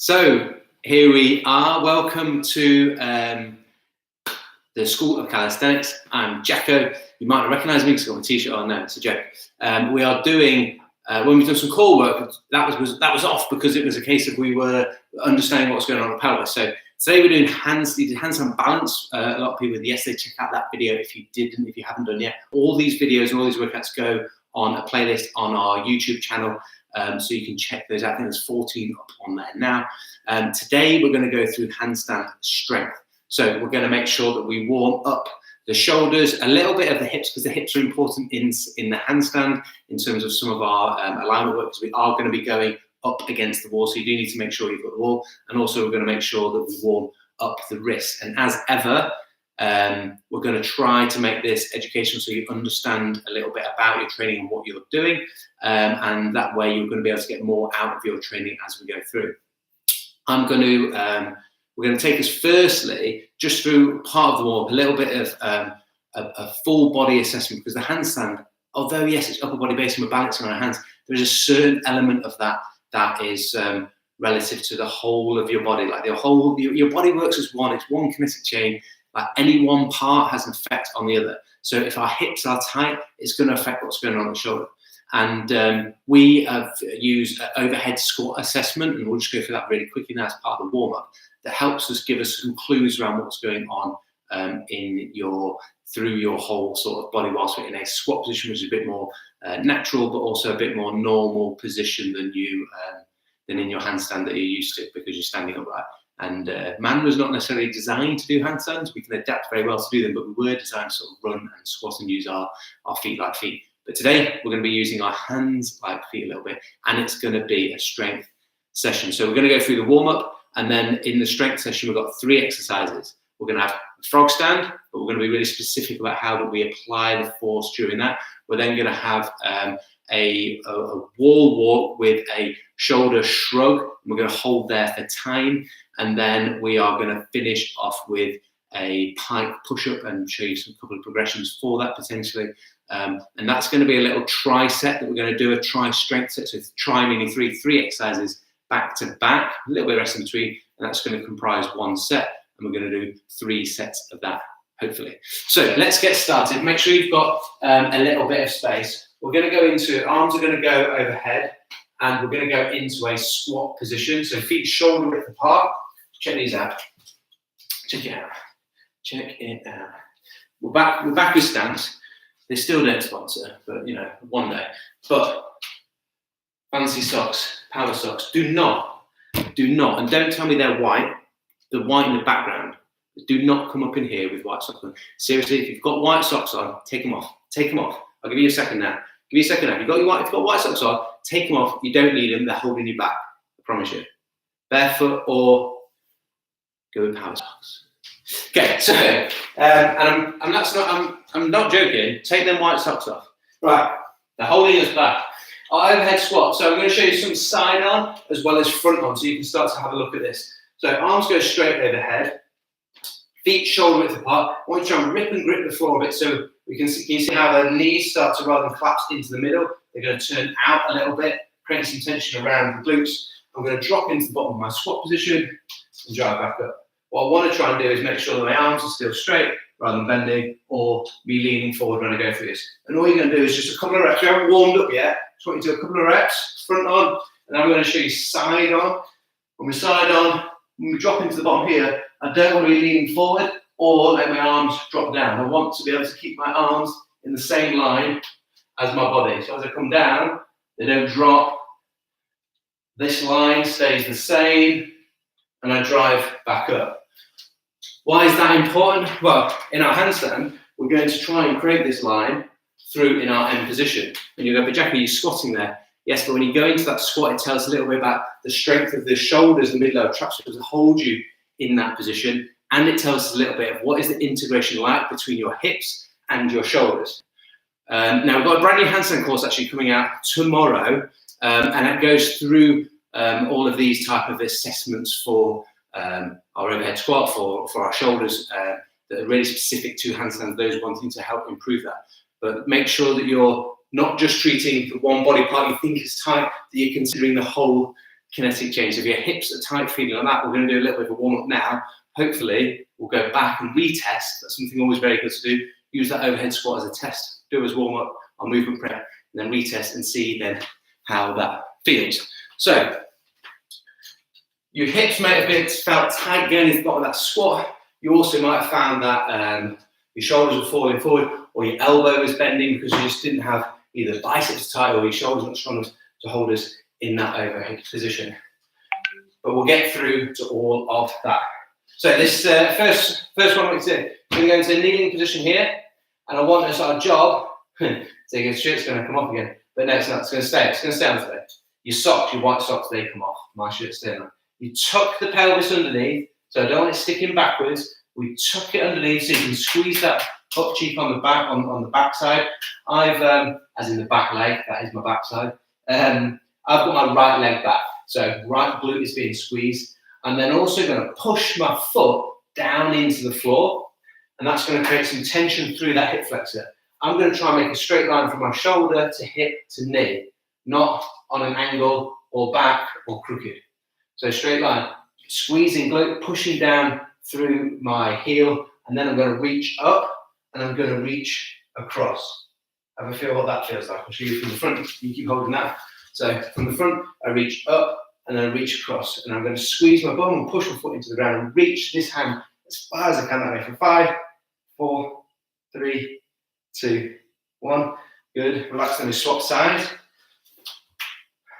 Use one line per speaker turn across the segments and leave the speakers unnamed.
So here we are. Welcome to the School of Calisthenics. I'm Jacko. You might not recognise me because I've got my t-shirt on now. It's a joke. We are doing when we've done some core work. That was off because it was a case of we were understanding what's going on in the pelvis. So today we're doing handstand balance. A lot of people yesterday check out that video if you haven't done yet. All these videos and all these workouts go on a playlist on our YouTube channel. So you can check those out. I think there's 14 up on there now. Today we're going to go through handstand strength. So we're going to make sure that we warm up the shoulders, a little bit of the hips, because the hips are important in the handstand in terms of some of our alignment work, because we are going to be going up against the wall. So you do need to make sure you've got the wall. And also we're going to make sure that we warm up the wrists. And as ever, we're going to try to make this educational so you understand a little bit about your training and what you're doing. And that way you're going to be able to get more out of your training as we go through. We're going to take us firstly just through part of the warm-up, a little bit of a full body assessment, because the handstand, although yes, it's upper body based and we're balancing on our hands, there is a certain element of that is relative to the whole of your body. Like your body works as one. It's one kinetic chain. Like any one part has an effect on the other. So if our hips are tight, it's going to affect what's going on the shoulder. And we have used an overhead squat assessment, and we'll just go through that really quickly now as part of the warm-up. That helps us give us some clues around what's going on through your whole sort of body whilst we're in a squat position, which is a bit more natural, but also a bit more normal position than in your handstand that you're used to, because you're standing upright. And man was not necessarily designed to do handstands. We can adapt very well to do them, but we were designed to sort of run and squat and use our feet like feet. But today we're going to be using our hands like feet a little bit, and it's going to be a strength session. So we're going to go through the warm-up, and then in the strength session, we've got 3 exercises. We're going to have a frog stand, but we're going to be really specific about how that we apply the force during that. We're then going to have a wall walk with a shoulder shrug. We're going to hold there for time. And then we are going to finish off with a Pike Push-Up and show you some couple of progressions for that potentially. And that's going to be a little try set that we're going to do, a try strength set. So try meaning three exercises back to back, a little bit of rest in between, and that's going to comprise 1 set. And we're going to do 3 sets of that, hopefully. So let's get started. Make sure you've got a little bit of space. We're going to go into, arms are going to go overhead, and we're going to go into a squat position. So feet shoulder width apart. Check these out. Check it out. Check it out. We're back with stance. They still don't sponsor, but you know, one day. But fancy socks, power socks, do not, and don't tell me they're white. The white in the background. Do not come up in here with white socks on. Seriously, if you've got white socks on, take them off. Take them off. I'll give you a second now. If you've got white socks on, take them off. You don't need them. They're holding you back. I promise you. Barefoot or go with power socks. Okay, so I'm not joking. Take them white socks off. Right, they're holding us back. Our overhead squat. So I'm going to show you some side on as well as front on, so you can start to have a look at this. So arms go straight overhead, feet shoulder width apart. I want you to try and rip and grip the floor a bit, so you can see how the knees start to rather than collapse into the middle. They're going to turn out a little bit, create some tension around the glutes. I'm going to drop into the bottom of my squat position and drive back up. What I want to try and do is make sure that my arms are still straight rather than bending or me leaning forward when I go through this. And all you're going to do is just a couple of reps. You haven't warmed up yet. Just want you to do a couple of reps, front on, and then I'm going to show you side on. When we side on, when we drop into the bottom here, I don't want to be leaning forward or let my arms drop down. I want to be able to keep my arms in the same line as my body. So as I come down, they don't drop. This line stays the same, and I drive back up. Why is that important? Well, in our handstand, we're going to try and create this line through in our end position. And you go, but Jacko, you're squatting there. Yes, but when you go into that squat, it tells us a little bit about the strength of the shoulders, the mid-lower traps to hold you in that position. And it tells us a little bit of what is the integration like between your hips and your shoulders. Now, we've got a brand new handstand course actually coming out tomorrow, and it goes through all of these type of assessments for our overhead squat, for our shoulders that are really specific to handstands, those wanting to help improve that. But make sure that you're not just treating the one body part you think is tight, that you're considering the whole kinetic change. If your hips are tight, feeling like that, we're going to do a little bit of a warm up now. Hopefully, we'll go back and retest. That's something always very good to do. Use that overhead squat as a test. Do as warm up on movement prep, and then retest and see then how that feels. So, your hips may have felt tight going into the bottom of that squat. You also might have found that your shoulders were falling forward, or your elbow was bending because you just didn't have either biceps tight or your shoulders not strong enough to hold us in that overhead position. But we'll get through to all of that. So this first one we're going to go into a kneeling position here, and I want us, our job, so your shirt's going to come off again, but no, it's not, it's going to stay on today. Your socks, your white socks, they come off, my shirt's staying on. You tuck the pelvis underneath, so I don't want it sticking backwards. We tuck it underneath so you can squeeze that butt cheek on the back, on the back side. I've, as in the back leg, that is my back side. I've got my right leg back, so right glute is being squeezed. I'm then also going to push my foot down into the floor, and that's going to create some tension through that hip flexor. I'm going to try and make a straight line from my shoulder to hip to knee, not on an angle or back or crooked. So straight line, squeezing glute, pushing down through my heel, and then I'm going to reach up and I'm going to reach across. Have a feel what that feels like. I'll show you from the front. You keep holding that. So from the front, I reach up and then I reach across, and I'm going to squeeze my bum and push my foot into the ground and reach this hand as far as I can that way for 5, 4, 3, 2, 1. Good. Relax, then we swap sides.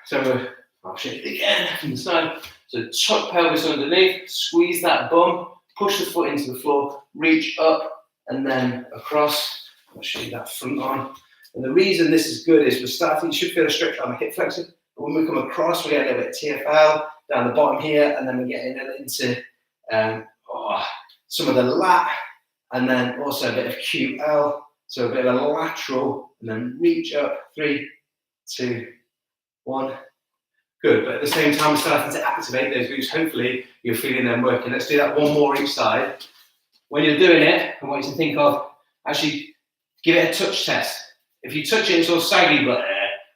So I'll show you again from the side. So tuck pelvis underneath, squeeze that bum, push the foot into the floor, reach up and then across. I'll show you that front arm. And the reason this is good is we're starting, you should feel a stretch on the hip flexor, but when we come across, we get a little bit of TFL down the bottom here, and then we get into some of the lat, and then also a bit of QL, so a bit of a lateral, and then reach up, 3, 2, 1. Good, but at the same time, we're starting to activate those glutes. Hopefully, you're feeling them working. Let's do that one more each side. When you're doing it, I want you to think of, actually, give it a touch test. If you touch it, it's all saggy, but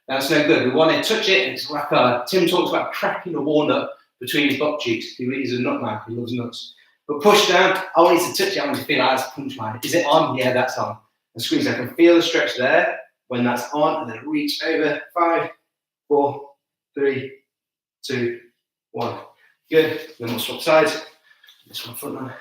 that's no good. We want to touch it, and it's like Tim talks about cracking a walnut between his butt cheeks. He's a nut man, he loves nuts. But push down, I want you to touch it, I want you to feel like that's a punch line. Is it on? Yeah, that's on. And squeeze, I can feel the stretch there when that's on, and then reach over, 5, 4, 3, 2, 1. Good. Then we'll swap sides. This one front line.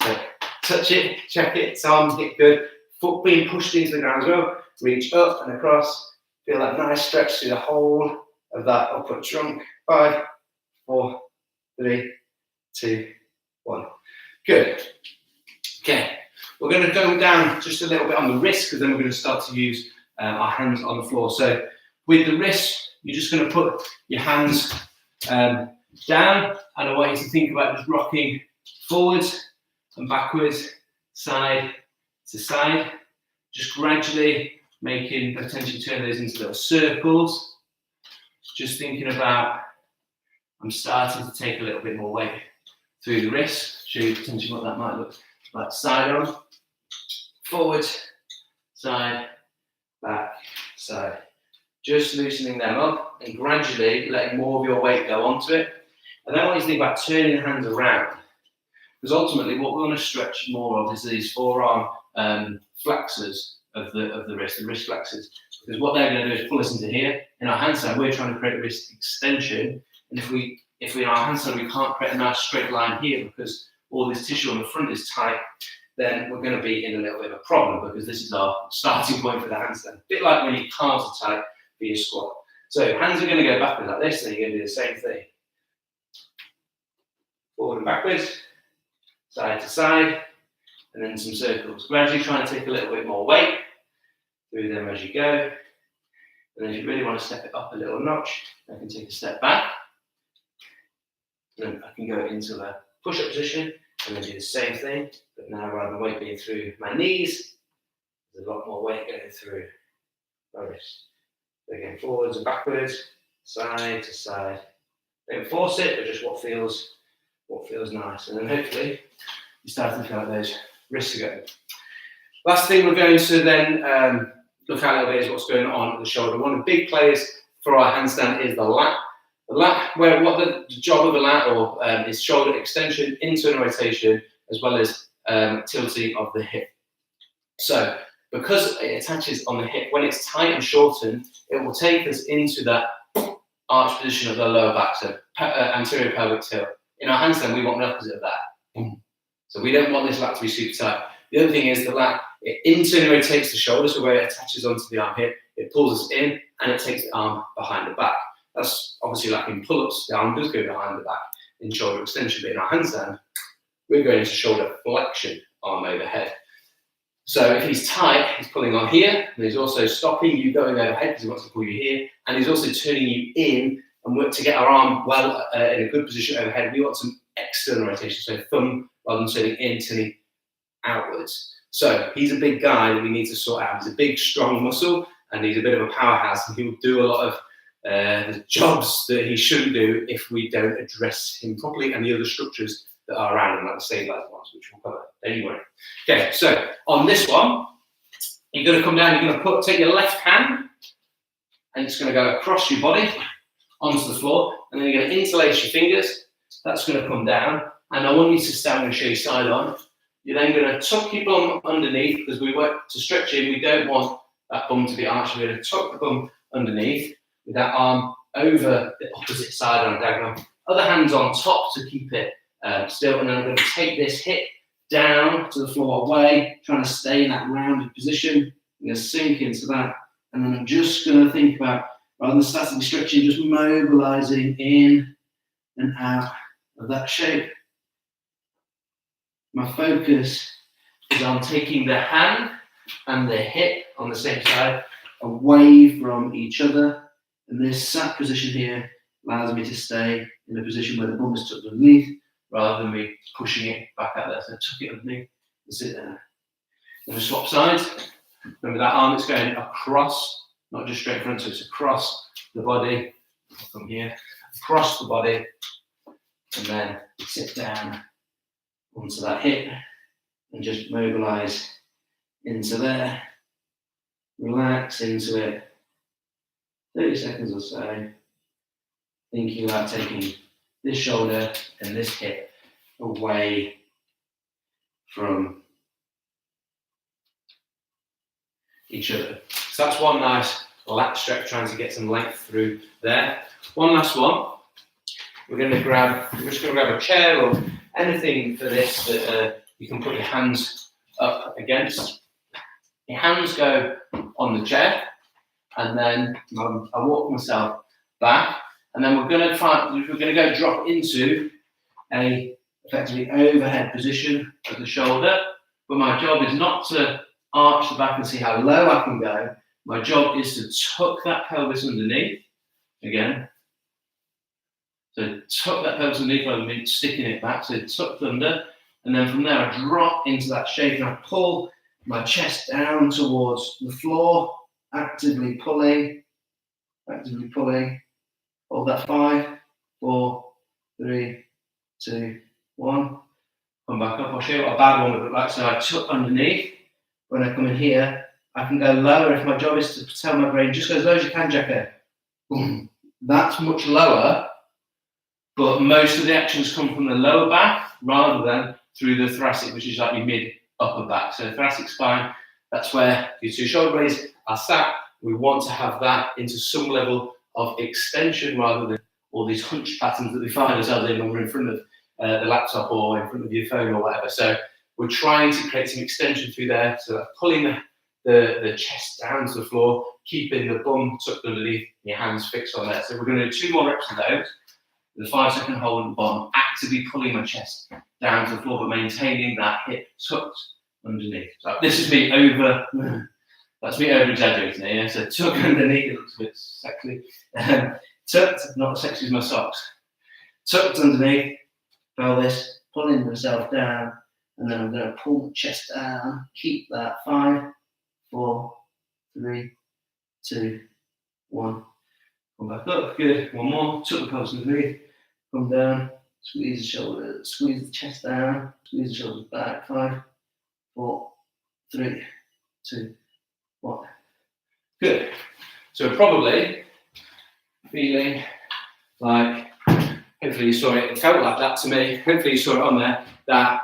So touch it, check it, it's on, get good. Foot being pushed into the ground as well. Reach up and across. Feel that nice stretch through the whole of that upper trunk. 5, 4, 3, 2, 1. Good. Okay. We're going to go down just a little bit on the wrist, because then we're going to start to use our hands on the floor. So with the wrist, you're just going to put your hands down, and I want you to think about just rocking forwards and backwards, side to side, just gradually making, potentially turn those into little circles. Just thinking about, I'm starting to take a little bit more weight through the wrist. Show you potentially what that might look like. Side on, forwards, side, back, side. Just loosening them up and gradually letting more of your weight go onto it. And then I want you to think about turning the hands around, because ultimately what we want to stretch more of is these forearm flexors of the wrist flexors, because what they're going to do is pull us into here. In our handstand, we're trying to create a wrist extension, and if we in our handstand we can't create a nice straight line here because all this tissue on the front is tight, then we're going to be in a little bit of a problem, because this is our starting point for the handstand. A bit like when your calves are tight for your squat. So hands are going to go backwards like this, and you're going to do the same thing. Forward and backwards, side to side, and then some circles. Gradually trying to take a little bit more weight through them as you go. And then if you really want to step it up a little notch, I can take a step back. And then I can go into a push-up position and then do the same thing, but now rather than weight being through my knees, there's a lot more weight going through my wrist. So again, forwards and backwards, side to side. Don't force it, but just what feels nice. And then hopefully you start to feel like those wrists are going. Last thing we're going to then look at a little bit is what's going on at the shoulder. One of the big players for our handstand is the lat. The lat, what the job of the lat is shoulder extension, internal rotation, as well as tilting of the hip. So because it attaches on the hip, when it's tight and shortened, it will take us into that arch position of the lower back, so anterior pelvic tilt. In our handstand, we want the opposite of that. So we don't want this lat to be super tight. The other thing is the lat, it internally rotates the shoulder, so where it attaches onto the armpit, it pulls us in and it takes the arm behind the back. That's obviously like in pull-ups, the arm does go behind the back in shoulder extension, but in our handstand, we're going into shoulder flexion, arm overhead. So if he's tight, he's pulling on here, and he's also stopping you going overhead because he wants to pull you here, and he's also turning you in, and work to get our arm well in a good position overhead. We want some external rotation, so thumb rather than turning in, turning outwards. So he's a big guy that we need to sort out. He's a big, strong muscle, and he's a bit of a powerhouse, and he will do a lot of the jobs that he shouldn't do if we don't address him properly and the other structures that are around him, like the stabilizer ones, which we'll cover anyway. Okay, so on this one, you're going to come down, you're going to take your left hand, and it's going to go across your body onto the floor, and then you're going to interlace your fingers. That's going to come down, and I want you to stand and show you side on. You're then going to tuck your bum underneath, because we work to stretch in, we don't want that bum to be arched. We're going to tuck the bum underneath with that arm over the opposite side on a diagonal. Other hand's on top to keep it still, and then I'm going to take this hip down to the floor away, trying to stay in that rounded position. I'm going to sink into that, and then I'm just going to think about, rather than statically stretching, just mobilizing in and out of that shape. My focus is on taking the hand and the hip on the same side away from each other, and this sat position here allows me to stay in a position where the bum is tucked underneath, rather than me pushing it back out there. So tuck it underneath and sit there. I'm going to swap sides. Remember that arm is going across, not just straight front, so it's across the body, from here, across the body, and then sit down onto that hip and just mobilize into there. Relax into it. 30 seconds or so. Thinking about taking this shoulder and this hip away from each other. So that's one nice lat stretch, trying to get some length through there. One last one. We're just going to grab a chair or anything for this that you can put your hands up against. Your hands go on the chair, and then I walk myself back, and then we're going to go drop into a effectively overhead position of the shoulder. But my job is not to arch the back and see how low I can go. My job is to tuck that pelvis underneath again. So tuck that pelvis underneath rather than sticking it back. So tucked under, and then from there I drop into that shape and I pull my chest down towards the floor, actively pulling. Hold that 5, 4, 3, 2, 1. Come back up. I'll show you what a bad one would look like. So I tuck underneath. When I come in here, I can go lower if my job is to tell my brain, just go as low as you can, Jacko. Boom. That's much lower, but most of the actions come from the lower back rather than through the thoracic, which is like your mid-upper back. So thoracic spine, that's where your two shoulder blades are sat. We want to have that into some level of extension rather than all these hunch patterns that we find ourselves in when we're in front of the laptop or in front of your phone or whatever. So we're trying to create some extension through there, so that pulling the chest down to the floor, keeping the bum tucked underneath, your hands fixed on there. So we're going to do 2 more reps of those. The 5-second hold at the bottom, actively pulling my chest down to the floor, but maintaining that hip tucked underneath. So this is me over. That's me over exaggerating here. Yeah? So tuck underneath, it looks a bit sexy. Tucked, not as sexy as my socks. Tucked underneath, pelvis, pulling myself down, and then I'm going to pull the chest down. Keep that 5, 4, 3, 2, 1. Come back up. Good. One more. Tuck the pelvis underneath. Come down. Squeeze the shoulders. Squeeze the chest down. Squeeze the shoulders back. 5, 4, 3, 2, 1. Good. So we're probably feeling like, hopefully you saw it, it felt like that to me, hopefully you saw it on there, that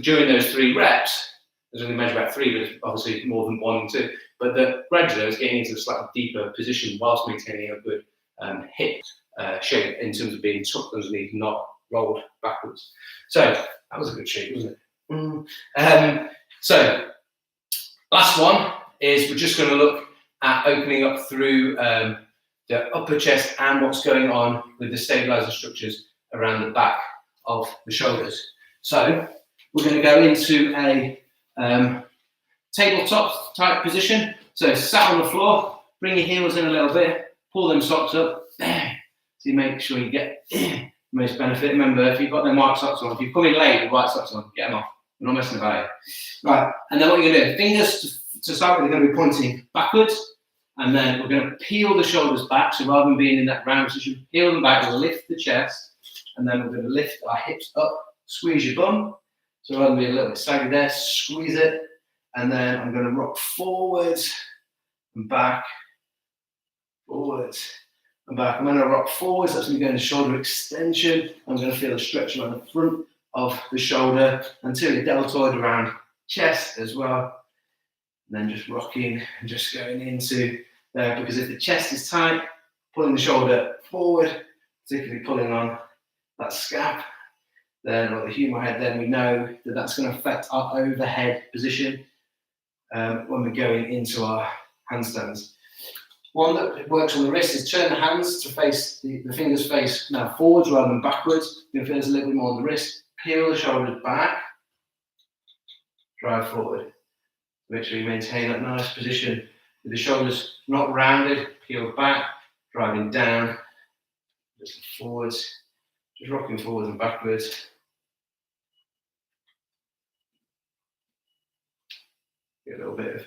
during those 3 reps, there's only measure about 3, but it's obviously more than 1 and 2, but the gradually I was getting into a slightly deeper position whilst maintaining a good hip shape in terms of being tucked underneath, not rolled backwards. So that was a good shape, wasn't it? So last one is we're just going to look at opening up through the upper chest and what's going on with the stabilizer structures around the back of the shoulders. So we're going to go into a tabletop type position. So sat on the floor, bring your heels in a little bit, pull them socks up. So you make sure you get most benefit. Remember, if you've got them white socks on, if you come in late with white socks on, get them off. We're not messing about it. Right, and then what you're going to do, fingers to start with, are going to be pointing backwards, and then we're going to peel the shoulders back. So rather than being in that round position, peel them back, lift the chest, and then we're going to lift our hips up, squeeze your bum. So rather than be a little bit saggy there, squeeze it, and then I'm going to rock forwards and back, forwards and back. I'm going to rock forwards, that's going to go into shoulder extension. I'm going to feel a stretch around the front of the shoulder until your deltoid around chest as well. And then just rocking and just going into there, because if the chest is tight, pulling the shoulder forward, particularly pulling on that scap, then, or the humeral head, then we know that that's going to affect our overhead position when we're going into our handstands. One that works on the wrist is turn the hands to face, the fingers face now forwards rather than backwards. You'll feel this a little bit more on the wrist. Peel the shoulders back, drive forward. Make sure you maintain that nice position with the shoulders not rounded, peeled back, driving down, just forwards, just rocking forwards and backwards. Get a little bit of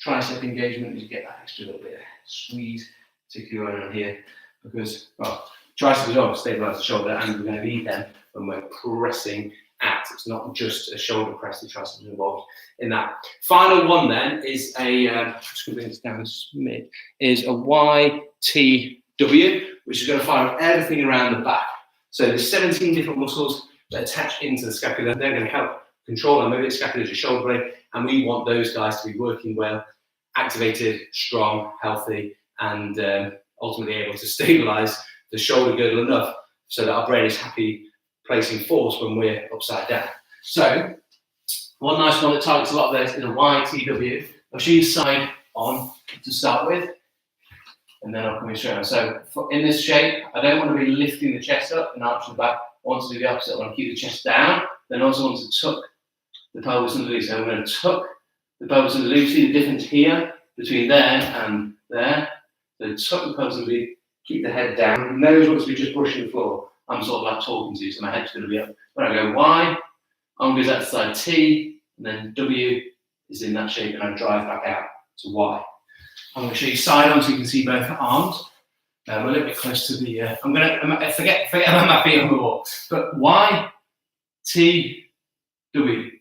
tricep engagement as you get that extra little bit of squeeze, particularly around here, because, well, triceps as well stabilize the shoulder, and we're going to need them when we're pressing out. It's not just a shoulder press, the triceps are involved in that. Final one then is a, just going to bring this down a smidge, is a YTW, which is going to fire everything around the back. So there's 17 different muscles that attach into the scapula. They're going to help control and move the scapula to your shoulder blade, and we want those guys to be working well, activated, strong, healthy, and ultimately able to stabilize the shoulder girdle enough so that our brain is happy placing force when we're upside down. So one nice one that targets a lot of those is a YTW. I'll show you side on to start with, and then I'll come in straight on. So in this shape, I don't want to be lifting the chest up and arching the back. I want to do the opposite. I want to keep the chest down, then also want to tuck the pelvis underneath. So I'm going to tuck the pelvis underneath. See the difference here between there and there. So tuck the pelvis underneath, keep the head down. Nose wants to be just brushing the floor. I'm sort of like talking to you, so my head's going to be up. When I go Y, arm goes out to side T, and then W is in that shape, and I drive back out to Y. I'm going to show you side on so you can see both arms. I'm a little bit close to the. I'm going to forget about my feet on the wall. But Y, T, W,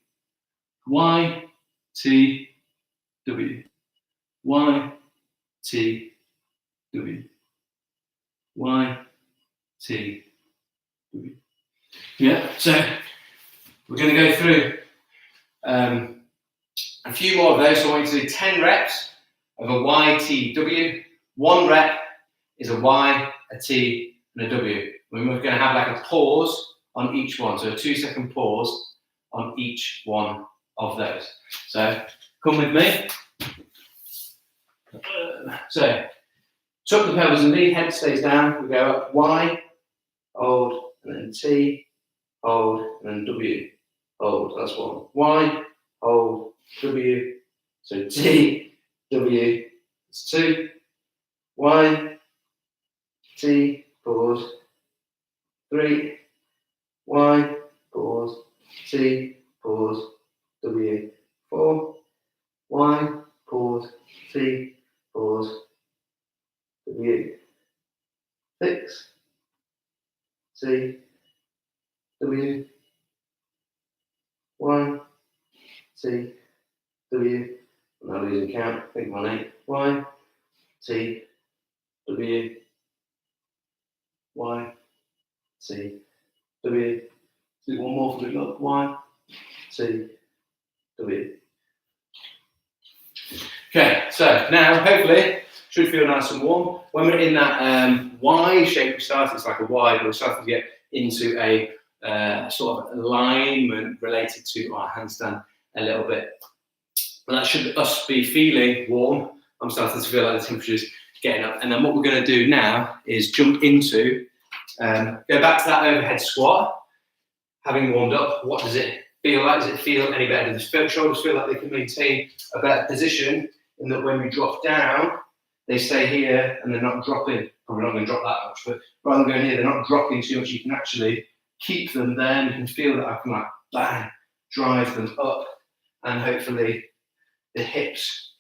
Y, T, W, Y, T, W, Y, T, W. Yeah. So we're going to go through a few more of those. So I want you to do 10 reps of a YTW. 1 rep is a Y, a T, and a W. We're going to have like a pause on each one. So a 2-second pause on each one of those. So come with me. So tuck the pelvis underneath, head stays down. We go up Y, hold, and then T, hold, and then W, hold. That's 1. Y, hold, W. So T, W. It's 2. Y, T, pause. 3. Y, pause. T, pause. W. 4. Y, pause. T, pause. W. 6. T, W. Y, T, W. I'm not losing count. I think 1, 8. Y, T, W. Y, T, W. Do one more for the look. Y, T, W. Okay, so now hopefully should feel nice and warm. When we're in that Y shape, we start, it's like a Y, but we're starting to get into a sort of alignment related to our handstand a little bit. And that should us be feeling warm. I'm starting to feel like the temperature's getting up. And then what we're going to do now is jump into, go back to that overhead squat. Having warmed up, what does it feel like? Does it feel any better? Does the shoulders feel like they can maintain a better position? And that when we drop down, they stay here and they're not dropping. Probably not going to drop that much, but rather than going here, they're not dropping too much. You can actually keep them there, and you can feel that I can like bang, drive them up, and hopefully the hips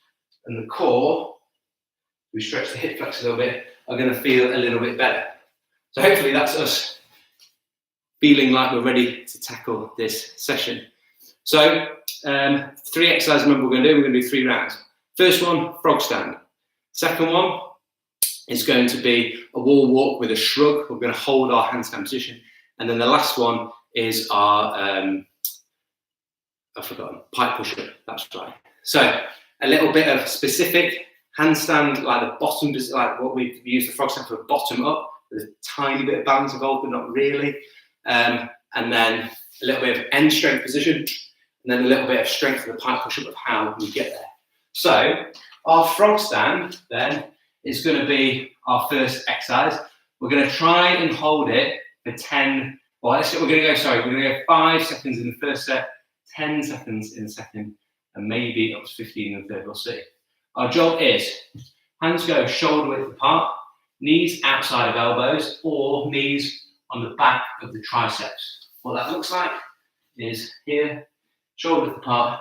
and the core, we stretch the hip flex a little bit, are going to feel a little bit better. So hopefully that's us feeling like we're ready to tackle this session. So 3 exercises, remember we're going to do 3 rounds. First one, frog stand. Second one is going to be a wall walk with a shrug. We're going to hold our handstand position. And then the last one is our, I've forgotten, pike push-up. That's right. So a little bit of specific handstand, like the bottom, like what we've used the frog stand for, bottom up. There's a tiny bit of balance involved, but not really. And then a little bit of end strength position, and then a little bit of strength for the pike push-up of how we get there. So our frog stand then is going to be our first exercise. We're going to try and hold it for 10, we're going to go 5 seconds in the first set, 10 seconds in the second, and maybe up to 15 in the third, we'll see. Our job is hands go shoulder width apart, knees outside of elbows, or knees on the back of the triceps. What that looks like is here, shoulder width apart,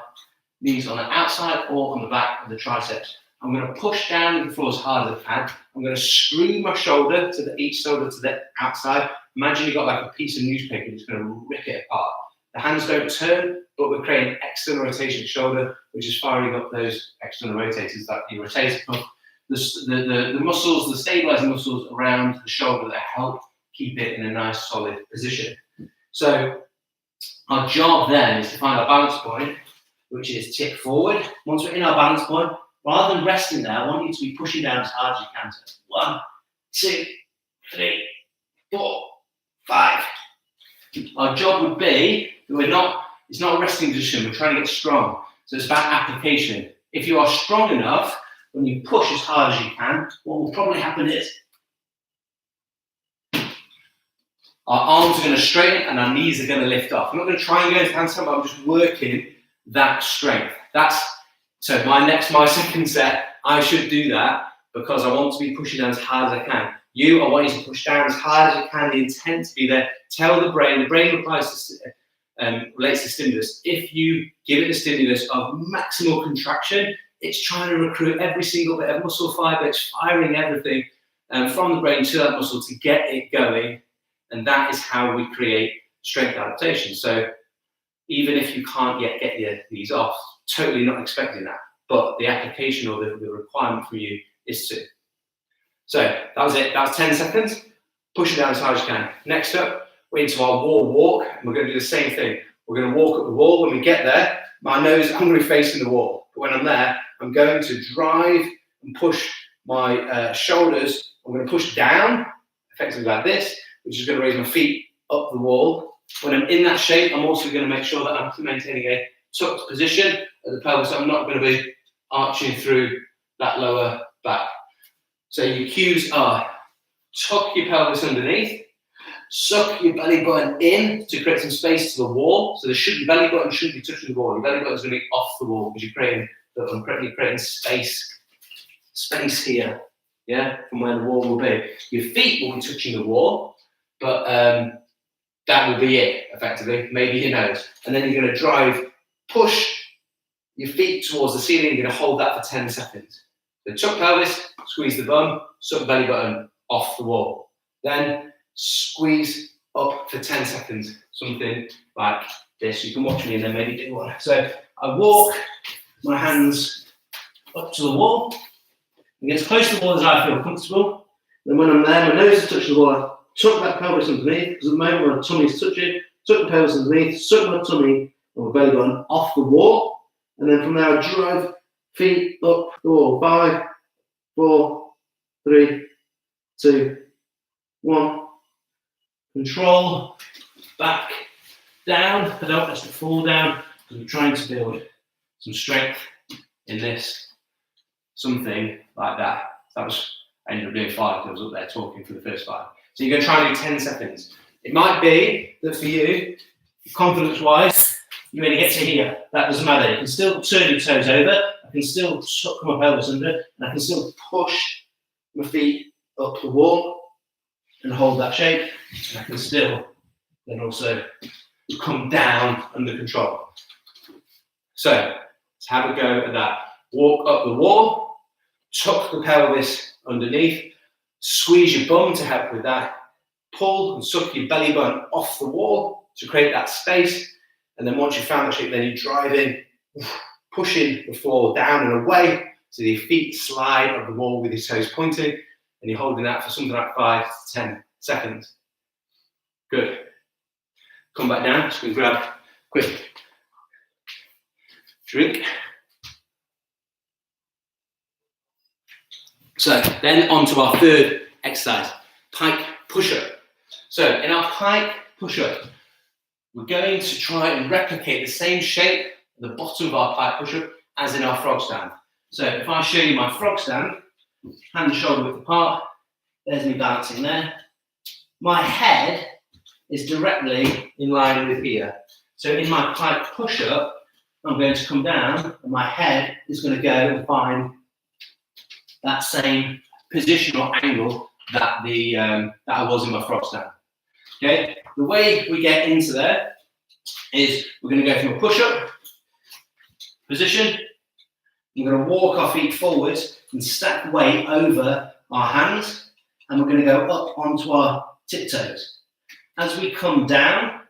knees on the outside or on the back of the triceps. I'm going to push down the floor as hard as I can. I'm going to screw my shoulder to each shoulder to the outside. Imagine you've got like a piece of newspaper that's going to rip it apart. The hands don't turn, but we're creating external rotation of the shoulder, which is firing up those external rotators that you rotate up. The muscles, the stabilizing muscles around the shoulder that help keep it in a nice solid position. So our job then is to find our balance point, which is tip forward. Once we're in our balance point, rather than resting there, I want you to be pushing down as hard as you can. So 1, 2, 3, 4, 5. Our job would be that it's not a resting position, we're trying to get strong. So it's about application. If you are strong enough, when you push as hard as you can, what will probably happen is our arms are going to straighten and our knees are going to lift off. I'm not going to try and go into handstand, but I'm just working that strength. So my second set, I should do that because I want to be pushing down as hard as I can. I want you to push down as hard as you can, the intent to be there. Tell the brain relates to stimulus. If you give it a stimulus of maximal contraction, it's trying to recruit every single bit of muscle fiber, it's firing everything from the brain to that muscle to get it going. And that is how we create strength adaptation. So even if you can't yet get your knees off, totally not expecting that. But the application or the requirement from you is to. So that was it. That was 10 seconds. Push it down as hard as you can. Next up, we're into our wall walk. And we're going to do the same thing. We're going to walk up the wall. When we get there, my nose, I'm going to be facing the wall. But when I'm there, I'm going to drive and push my shoulders. I'm going to push down, effectively like this, which is going to raise my feet up the wall. When I'm in that shape, I'm also going to make sure that I'm maintaining a tucked position at the pelvis. I'm not going to be arching through that lower back. So your cues are tuck your pelvis underneath, suck your belly button in to create some space to the wall. So your belly button shouldn't be touching the wall. Your belly button is going to be off the wall because you're creating space here, yeah, from where the wall will be. Your feet will be touching the wall, but that will be it, effectively, maybe your nose. And then you're going to push your feet towards the ceiling. You're going to hold that for 10 seconds. So tuck pelvis, squeeze the bum, suck belly button off the wall. Then squeeze up for 10 seconds, something like this. You can watch me and then maybe do one. So I walk my hands up to the wall, and get as close to the wall as I feel comfortable. Then when I'm there, my nose is touching the wall,
tuck that pelvis underneath, because at the moment my tummy's touching, tuck the pelvis underneath, suck my tummy or my belly button off the wall, and then from there I drive feet up the wall. 5, 4, 3, 2, 1. Control, back, down. I don't want us to fall down because we're trying to build some strength in this. Something like that. I ended up doing 5 because I was up there talking for the first 5. So you're going to try and do 10 seconds. It might be that for you, confidence-wise, you only get to here. That doesn't matter. You can still turn your toes over. I can still suck my pelvis under, and I can still push my feet up the wall and hold that shape. And I can still then also come down under control. So let's have a go at that. Walk up the wall, tuck the pelvis underneath, squeeze your bum to help with that. Pull and suck your belly button off the wall to create that space. And then once you've found that shape, then you drive in, pushing the floor down and away so your feet slide up the wall with your toes pointing, and you're holding that for something like 5 to 10 seconds. Good. Come back down, just going to grab a quick drink. So then on to our third exercise, Pike Push-Up. So in our Pike Push-Up, we're going to try and replicate the same shape at the bottom of our Pike Push-Up as in our frog stand. So if I show you my frog stand, hand and shoulder width apart, there's me balancing there. My head is directly in line with here. So in my Pike Push-Up, I'm going to come down and my head is going to go and find that same position or angle that I was in my frog stand. Okay, the way we get into there is we're going to go from a push-up position. We're going to walk our feet forwards and stack the weight over our hands, and we're going to go up onto our tiptoes. As we come down,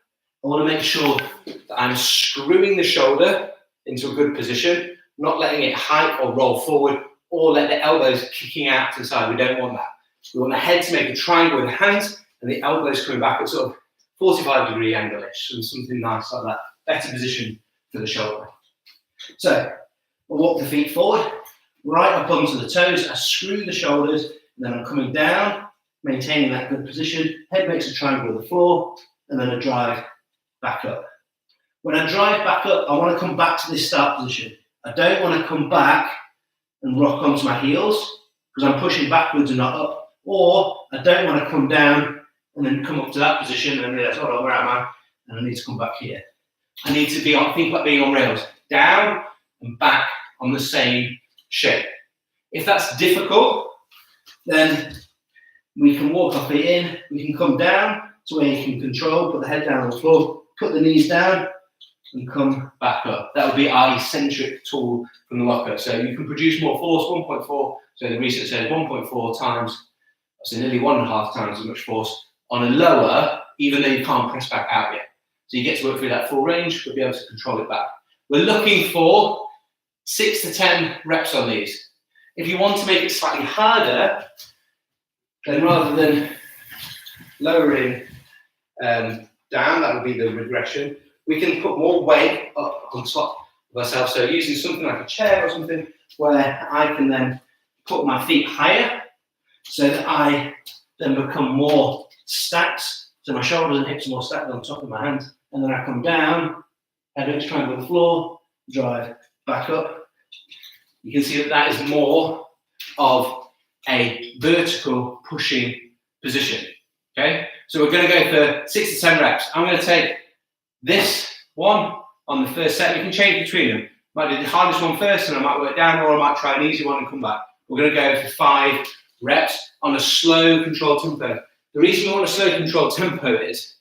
I want to make sure that I'm screwing the shoulder into a good position, not letting it hike or roll forward, or let the elbows kicking out to the side. We don't want that. We want the head to make a triangle with the hands and the elbows coming back at sort of 45-degree angle-ish, and something nice like that. Better position for the shoulder. So I'll walk the feet forward, right up onto the toes. I screw the shoulders, and then I'm coming down, maintaining that good position. Head makes a triangle with the floor, and then I drive back up. When I drive back up, I want to come back to this start position. I don't want to come back and rock onto my heels because I'm pushing backwards and not up. Or I don't want to come down and then come up to that position and realize, hold on, where am I? And I need to come back here. I need to think about being on rails, down and back on the same shape. If that's difficult, then we can walk our feet in, we can come down to where you can control, put the head down on the floor, put the knees down, and come back up. That would be our eccentric tool from the locker. So you can produce more force, 1.4. So the research says 1.4 times, so nearly 1.5 times as much force on a lower, even though you can't press back out yet. So you get to work through that full range, but be able to control it back. We're looking for 6 to 10 reps on these. If you want to make it slightly harder, then rather than lowering down, that would be the regression, we can put more weight up on top of ourselves. So using something like a chair or something where I can then put my feet higher so that I then become more stacked. So my shoulders and hips are more stacked on top of my hands. And then I come down, head makes a triangle with the floor, drive back up. You can see that that is more of a vertical pushing position. Okay, so we're going to go for 6 to 10 reps. I'm going to take this one on the first set. You can change between them. Might do the hardest one first, and I might work down, or I might try an easy one and come back. We're going to go for 5 reps on a slow, controlled tempo. The reason we want a slow, controlled tempo is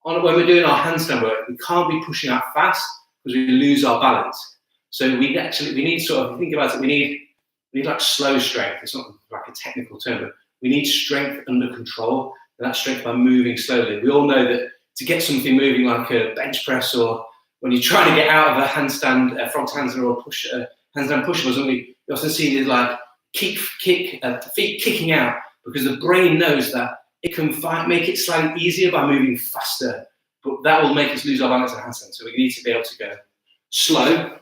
when we're doing our handstand work, we can't be pushing out fast because we lose our balance. So we need sort of, think about it, we need like slow strength. It's not like a technical term, but we need strength under control, and that strength by moving slowly. We all know that to get something moving like a bench press, or when you're trying to get out of a handstand, a front handstand or a handstand push-ups, and we often see these like feet kicking out, because the brain knows that it can make it slightly easier by moving faster, but that will make us lose our balance in handstand. So we need to be able to go slow,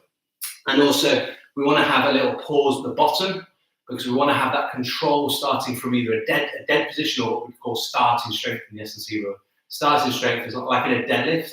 and also we want to have a little pause at the bottom, because we want to have that control starting from either a dead position or what we call starting strength in the S&C row. Starting strength is like in a deadlift.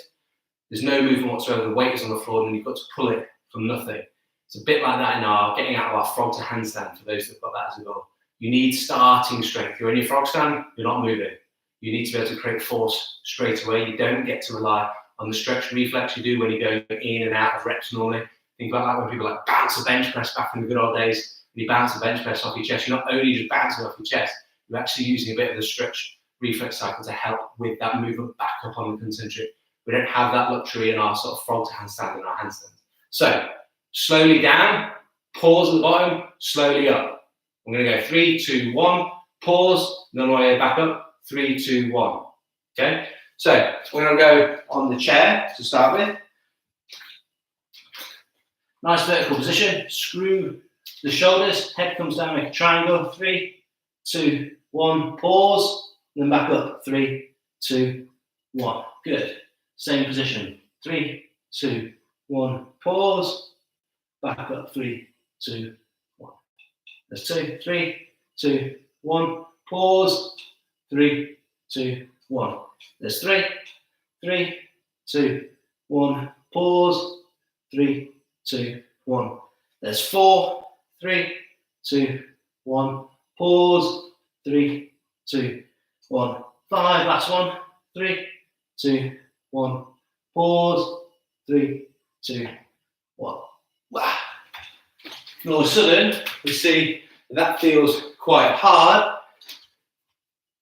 There's no movement whatsoever. The weight is on the floor, and you've got to pull it from nothing. It's a bit like that in our getting out of our frog to handstand, for those that've got that as a goal. You need starting strength. You're in your frog stand, you're not moving. You need to be able to create force straight away. You don't get to rely on the stretch reflex you do when you're going in and out of reps normally. Think about that when people like bounce a bench press back in the good old days. When you bounce a bench press off your chest, you're not only just bouncing off your chest, you're actually using a bit of the stretch reflex cycle to help with that movement back up on the concentric. We don't have that luxury in our sort of frog to handstand and our handstand. So slowly down, pause at the bottom, slowly up. I'm going to go 3, 2, 1, pause, then on my way back up, 3, 2, 1. Okay, so we're going to go on the chair to start with. Nice vertical position, screw the shoulders, head comes down, make a triangle, 3, 2, 1, pause, then back up, 3, 2, 1. Good. Same position, 3, 2, 1, pause, back up, 3, 2, 1. There's 2, 3, 2, 1, pause, 3, 2, 1. There's 3, 3, 2, 1, pause, 3, 2, 1. There's 4, 3, 2, 1, pause, 3, 2, 1. 5, last one, 3, 2, 1, pause, 3, 2, 1. Wow. And all of a sudden, we see that feels quite hard,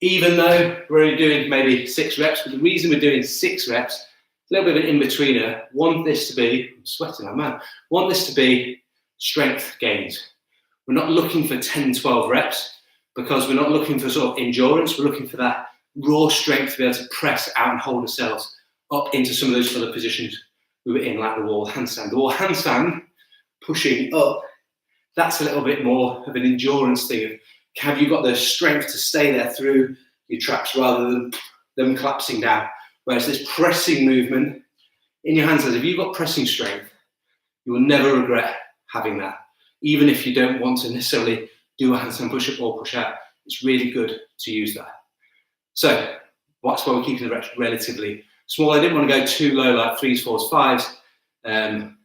even though we're only doing maybe 6 reps. But the reason we're doing 6 reps, a little bit of an in-betweener, want this to be, I'm sweating, I'm mad, want this to be strength gains. We're not looking for 10, 12 reps, because we're not looking for sort of endurance. We're looking for that raw strength to be able to press out and hold ourselves up into some of those other positions we were in, like the wall handstand. The wall handstand, pushing up, that's a little bit more of an endurance thing. Have you got the strength to stay there through your traps rather than them collapsing down? Whereas this pressing movement in your handstands, if you've got pressing strength, you will never regret having that. Even if you don't want to necessarily do a handstand push-up or push-out, it's really good to use that. So that's why we're keeping the reps relatively small. I didn't want to go too low, like 3s, 4s, 5s,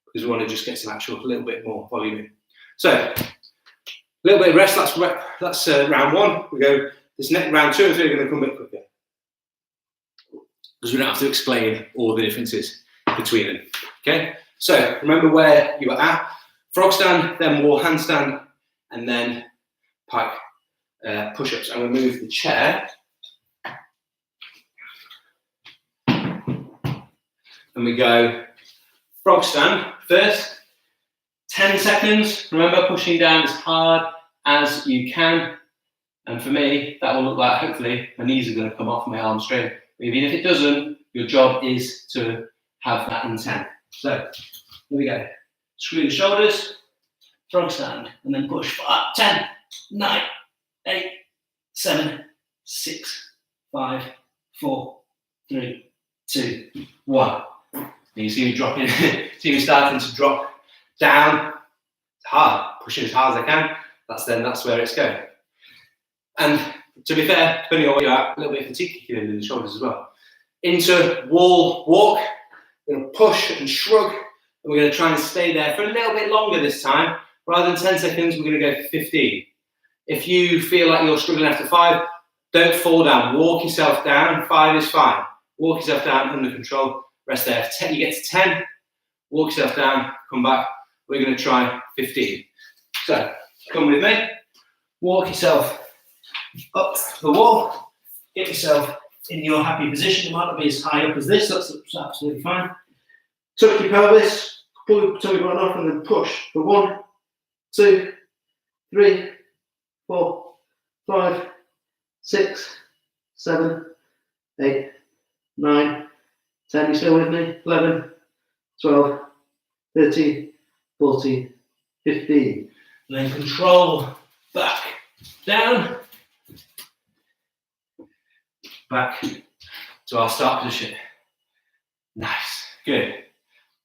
because we want to just get some actual, a little bit more volume in. So a little bit of rest, that's round 1. We go, this next round 2 and 3 are going to come a bit quicker, because we don't have to explain all the differences between them. Okay, so remember where you were at. Frog stand, then wall handstand, and then pike push-ups. I'm going to move the chair. And we go frog stand first, 10 seconds. Remember, pushing down as hard as you can. And for me, that will look like, hopefully, my knees are going to come off, my arms straight. But even if it doesn't, your job is to have that intent. So, here we go. Screw the shoulders, frog stand, and then push. 10, 9, 8, 7, 6, 5, 4, 3, 2, 1. And you see me dropping, see me starting to drop down. It's hard, pushing as hard as I can. That's where it's going. And to be fair, depending on where you're at, a little bit of fatigue kicking in the shoulders as well. Into wall walk. We're going to push and shrug, and we're going to try and stay there for a little bit longer this time. Rather than 10 seconds, we're going to go for 15. If you feel like you're struggling after 5, don't fall down. Walk yourself down. 5 is fine. Walk yourself down under control. Rest there. If you get to 10, walk yourself down, come back. We're going to try 15. So, come with me. Walk yourself up the wall. Get yourself in your happy position. It might not be as high up as this. That's absolutely fine. Tuck your pelvis. Pull your tummy button off and then push. For 1, 2, 3, 4, 5, 6, 7, 8, 9, 10, you still with me? 11, 12, 13, 14, 15. And then control back down. back to our start position. Nice, good.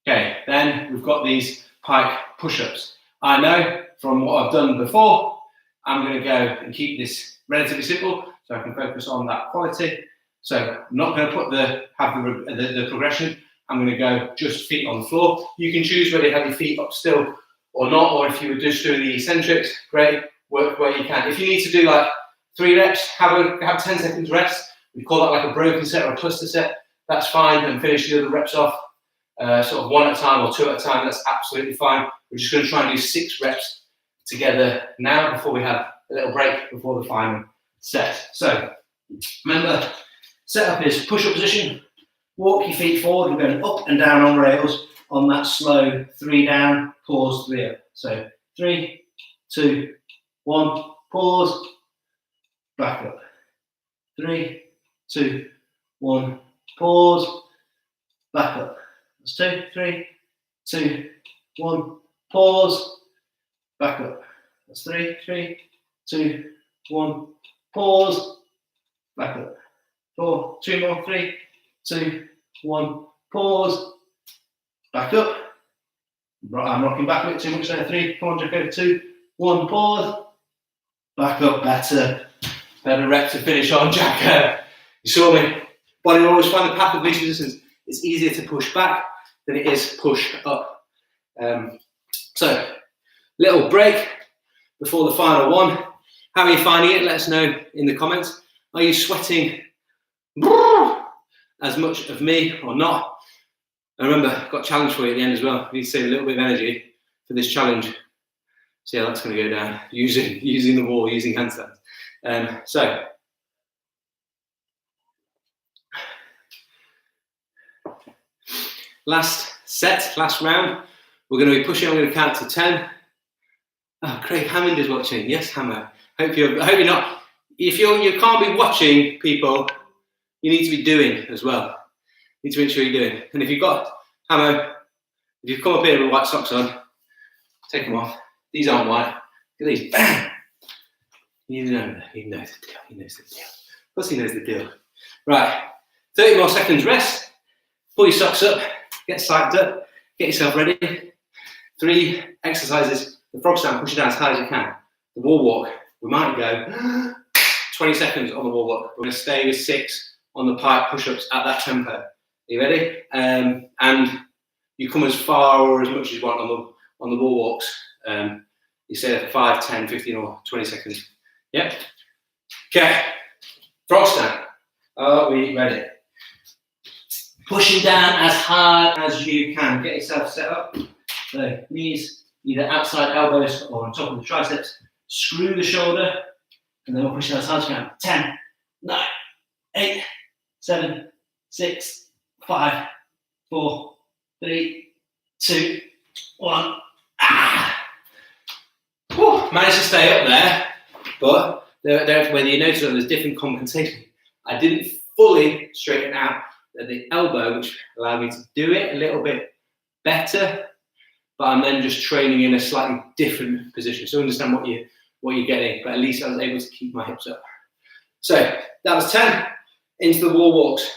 Okay, then we've got these pike push-ups. I know from what I've done before, I'm going to go and keep this relatively simple so I can focus on that quality. So I'm not going to put the progression. I'm going to go just feet on the floor. You can choose whether you have your feet up still or not, or if you were just doing the eccentrics, great, work where you can. If you need to do like 3 reps, have 10 seconds rest. We call that like a broken set or a cluster set. That's fine, and finish the other reps off sort of 1 at a time or 2 at a time. That's absolutely fine. We're just going to try and do 6 reps together now before we have a little break before the final set. So remember, setup is push-up position. Walk your feet forward. We're going up and down on rails on that slow 3 down, pause 3 up. So 3, 2, 1, pause, back up. 3, 2, 1, pause, back up. That's 2, 3, 2, 1, pause, back up. That's 3, 3, 2, 1, pause, back up. 4, 2 more, 3, 2, 1, pause, back up. I'm rocking back a bit too much there. 3, come on, Jacko. 2, 1, pause, back up. Better rep to finish on, Jacko. You saw me. Body will always find the path of least resistance. It's easier to push back than it is push up. So, little break before the final one. How are you finding it? Let us know in the comments. Are you sweating as much of me or not? And remember, I've got a challenge for you at the end as well. You need to save a little bit of energy for this challenge. See how that's going to go down using the wall, using handstands. So, last set, last round. We're going to be pushing. I'm going to count to 10. Oh, Craig Hammond is watching. Yes, Hammer. I hope you're not. If you can't be watching people, you need to be doing as well. You need to make sure you're doing. And if you've got Hammer, if you've come up here with white socks on, take them off. These aren't white. Look at these. Bang! He knows the deal. He knows the deal. Of course he knows the deal. Right. 30 more seconds rest. Pull your socks up. Get psyched up. Get yourself ready. 3 exercises. The frog stand, push it down as high as you can. The wall walk. We might go 20 seconds on the wall walk. We're going to stay with 6 on the pike push-ups at that tempo. Are you ready? And you come as far or as much as you want on the wall walks. You stay there for 5, 10, 15 or 20 seconds. Yep. Okay. Frog stand. Are we ready? Pushing down as hard as you can. Get yourself set up. So knees either outside elbows or on top of the triceps. Screw the shoulder, and then we'll push it as hard as you can. 10, 9, 8, 7, 6, 5, 4, 3, 2, 1. Whew, managed to stay up there, but whether you notice that there's different compensation. I didn't fully straighten out at the elbow, which allowed me to do it a little bit better, but I'm then just training in a slightly different position. So understand what you're getting, but at least I was able to keep my hips up. So that was 10. Into the wall walks.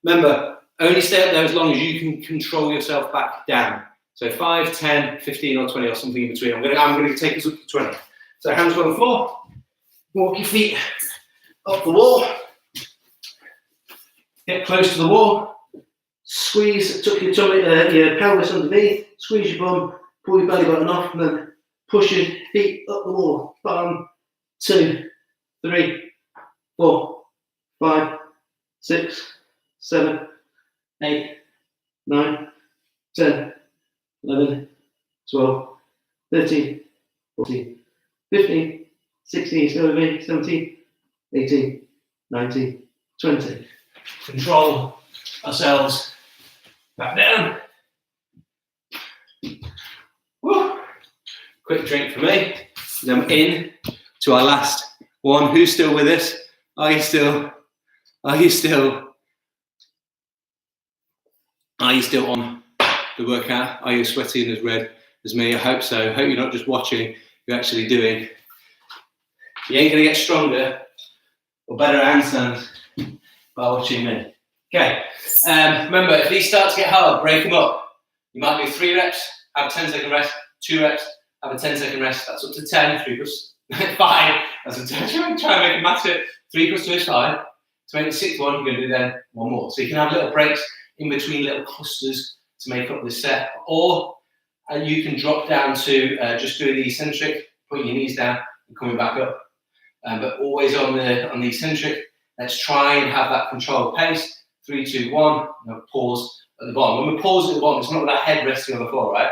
Remember, only stay up there as long as you can control yourself back down. So 5, 10, 15 or 20 or something in between. I'm going to take us up to 20. So hands on the floor. Walk your feet up the wall. Get close to the wall. Squeeze, tuck your tummy, your pelvis underneath. Squeeze your bum. Pull your belly button off, and then push your feet up the wall. 1, 2, 3, 4, 5, 6, 7, 8, 9, 10, 11, 12, 13, 14, 15, 16, 17, 18, 19, 20. Control ourselves back down. Woo. Quick drink for me. Then we're in to our last one. Who's still with us? Are you still on the workout? Are you sweating as red as me? I hope so. I hope you're not just watching, you're actually doing. You ain't gonna get stronger or better at handstands by watching me. Okay, remember, if these start to get hard, break them up. You might do 3 reps, have a 10-second rest, 2 reps, have a 10-second rest. That's up to 10, 3 plus 5. That's a 10. Try and make it matter. 3 plus 2 is 5. To make the 6th one, you're going to do then 1 more. So you can have little breaks in between little clusters to make up this set, or you can drop down to just doing the eccentric, putting your knees down and coming back up. But always on the eccentric. Let's try and have that controlled pace. 3, 2, 1. And pause at the bottom. When we pause at the bottom, it's not with our head resting on the floor, right?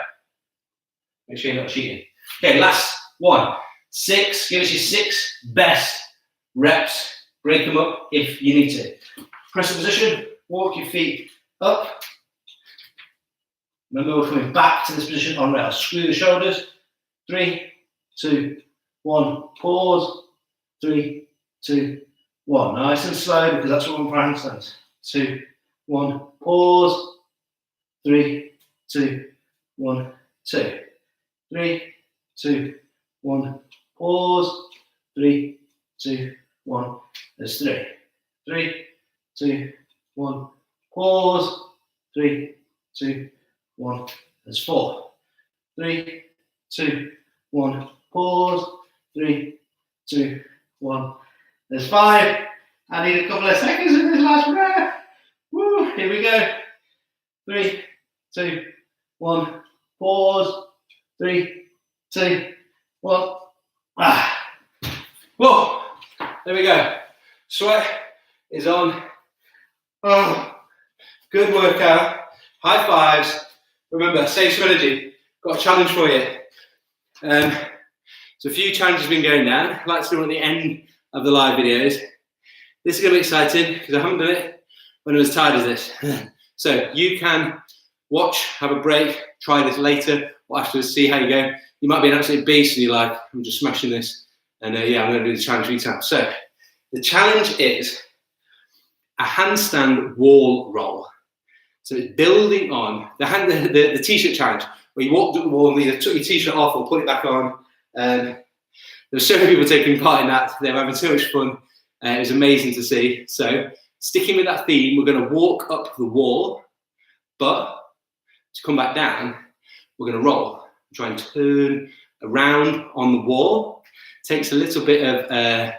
Make sure you're not cheating. Okay, last one. 6. Give us your 6 best reps. Break them up if you need to. Press the position. Walk your feet up. Remember, we're coming back to this position on rails. Screw the shoulders. 3, 2, 1. Pause. 3, 2, 1. Nice and slow because that's what we're for handstands. 2, 1. Pause. 3, 2, 1. 2. 3, 2, 1. Pause. 3, 2, 1. There's 3. 3, 2, 1. Pause. 3, 2, 1. There's 4. 3, 2, 1. Pause. 3, 2, 1. There's 5. I need a couple of seconds in this last breath. Woo. Here we go. 3, 2, 1. Pause. 3, 2, 1. Ah. Whoa. There we go. Sweat is on. Oh. Good workout. High fives. Remember, save some energy. Got a challenge for you. So a few challenges have been going down. I'd like to do them at the end of the live videos. This is going to be exciting because I haven't done it when I'm as tired as this. So you can watch, have a break, try this later, or afterwards, see how you go. You might be an absolute beast and you're like, I'm just smashing this. And yeah, I'm going to do the challenge 3 times. So the challenge is a handstand wall roll. So it's building on the t-shirt challenge, where you walked up the wall and either took your t-shirt off or put it back on. There were so many people taking part in that. They were having so much fun. It was amazing to see. So sticking with that theme, we're going to walk up the wall, but to come back down, we're going to roll. Try and turn around on the wall. Takes a little bit of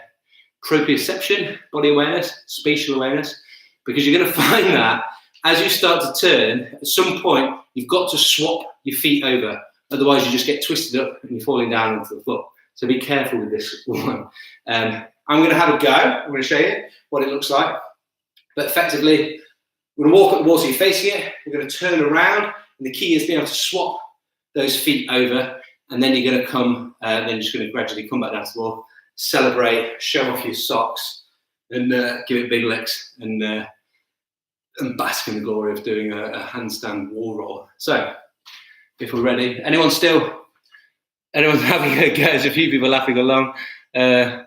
proprioception, body awareness, spatial awareness, because you're going to find that as you start to turn, at some point, you've got to swap your feet over. Otherwise, you just get twisted up and you're falling down onto the floor. So be careful with this one. I'm going to have a go. I'm going to show you what it looks like. But effectively, we're going to walk up the wall so you're facing it. We're going to turn around. And the key is being able to swap those feet over. And then you're going to come, then you're just going to gradually come back down to the wall, celebrate, show off your socks, and give it big licks. And bask in the glory of doing a handstand wall roll. So, if we're ready, anyone's having a go? There's a few people laughing along. Bev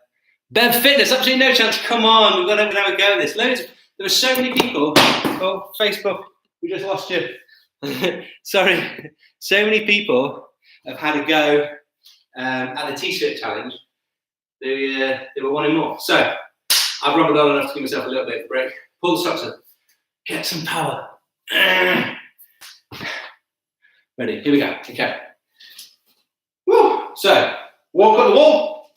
Fitness, absolutely no chance. Come on, we've got to have a go at this. There were so many people. Oh, Facebook, we just lost you. Sorry, so many people have had a go at the t-shirt challenge. They were wanting more. So, I've rumbled on enough to give myself a little bit of a break. Pull the socks up. Get some power. Ready, here we go. Okay. Woo. So, walk up the wall.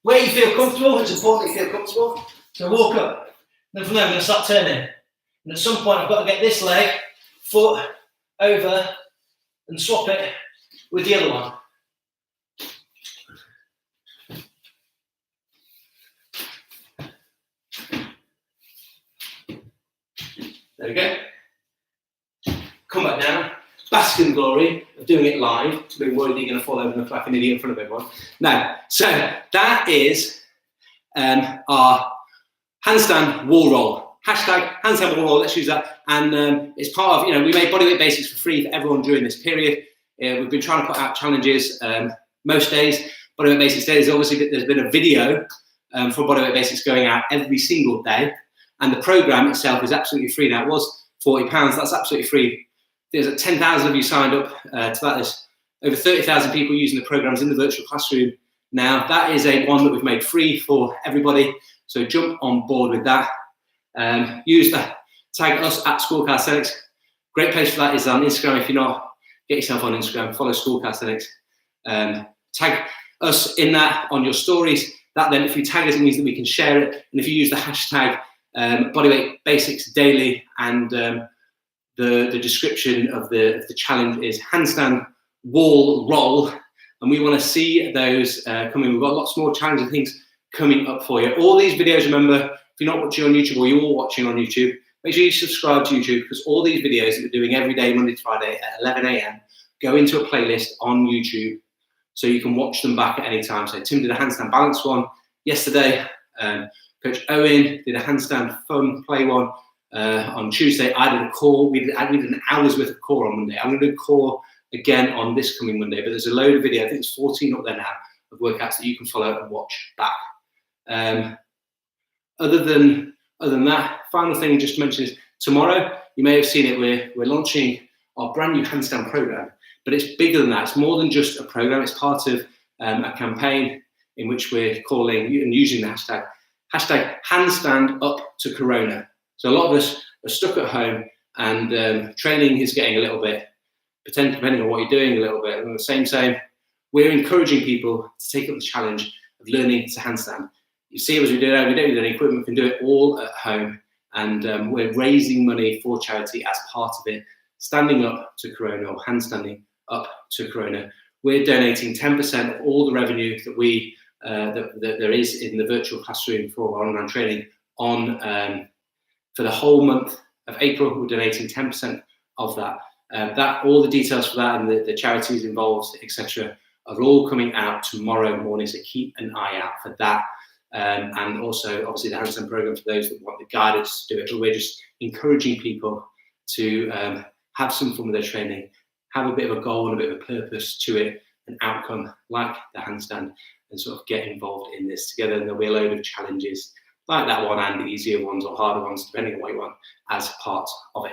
Where you feel comfortable, it's important you feel comfortable. So walk up. Then from there, I'm going to start turning. And at some point, I've got to get this leg, foot, over, and swap it with the other one. There we go. Come back down. Bask in the glory of doing it live. Being worried that you're going to fall over and look like an idiot in front of everyone. No. So that is our handstand wall roll. Hashtag handstand wall roll. Let's use that. And it's part of, we made bodyweight basics for free for everyone during this period. We've been trying to put out challenges most days. Bodyweight basics days. Obviously, there's been a video for bodyweight basics going out every single day. And the program itself is absolutely free now. It was £40. That's absolutely free. There's 10,000 of you signed up to that. There's over 30,000 people using the programs in the virtual classroom now. That is one that we've made free for everybody. So jump on board with that.
use that, tag us at School of Calisthenics. Great place for that is on Instagram. If you're not, get yourself on Instagram, follow School of Calisthenics. Tag us in that on your stories. That then, if you tag us, it means that we can share it. And if you use the hashtag bodyweight basics daily, and the description of the challenge is handstand wall roll, and we want to see those coming. We've got lots more challenging things coming up for you. All these videos, remember, if you're not watching on YouTube or you're all watching on YouTube, make sure you subscribe to YouTube, because all these videos that we're doing every day, Monday to Friday at 11 a.m, go into a playlist on YouTube, so you can watch them back at any time. So Tim did a handstand balance one yesterday. Coach Owen did a handstand fun play one on Tuesday. I did a core. We did an hour's worth of core on Monday. I'm going to do core again on this coming Monday. But there's a load of video. I think it's 14 up there now of workouts that you can follow and watch back. Other than that, final thing just to mention is tomorrow. You may have seen it. We're launching our brand new handstand program. But it's bigger than that. It's more than just a program. It's part of a campaign in which we're calling and using the hashtag handstand up to Corona. So a lot of us are stuck at home, and training is getting a little bit, depending on what you're doing, a little bit. And the same, we're encouraging people to take up the challenge of learning to handstand. You see, as we do it, we don't need any equipment. We can do it all at home, and we're raising money for charity as part of it. Standing up to Corona, or handstanding up to Corona. We're donating 10% of all the revenue that we that there is in the virtual classroom for our online training on for the whole month of April. We're donating 10% of that. All the details for that and the charities involved, etc., are all coming out tomorrow morning. So keep an eye out for that. And also, obviously, the handstand program for those that want the guidance to do it. But we're just encouraging people to have some fun with their training, have a bit of a goal and a bit of a purpose to it, an outcome like the handstand, and sort of get involved in this together. And there'll be a load of challenges like that one, and easier ones or harder ones, depending on what you want, as part of it.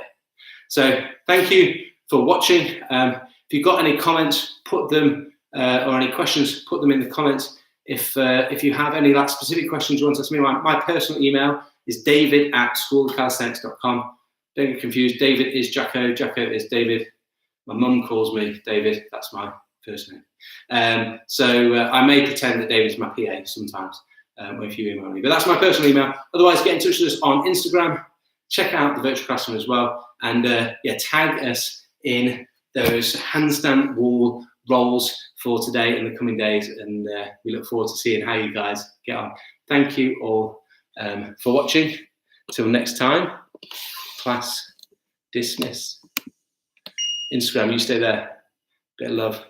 So thank you for watching. If you've got any comments, put them, or any questions, put them in the comments. If you have any specific questions you want to ask me, my personal email is david@schoolofcalisthenics.com. Don't get confused. David is Jacko. Jacko is David. My mum calls me David. That's my first name. So I may pretend that David's my PA sometimes if you email me. But that's my personal email. Otherwise, get in touch with us on Instagram. Check out the virtual classroom as well. And tag us in those handstand wall rolls for today and the coming days. And we look forward to seeing how you guys get on. Thank you all for watching. Till next time. Class dismiss. Instagram, you stay there. Bit of love.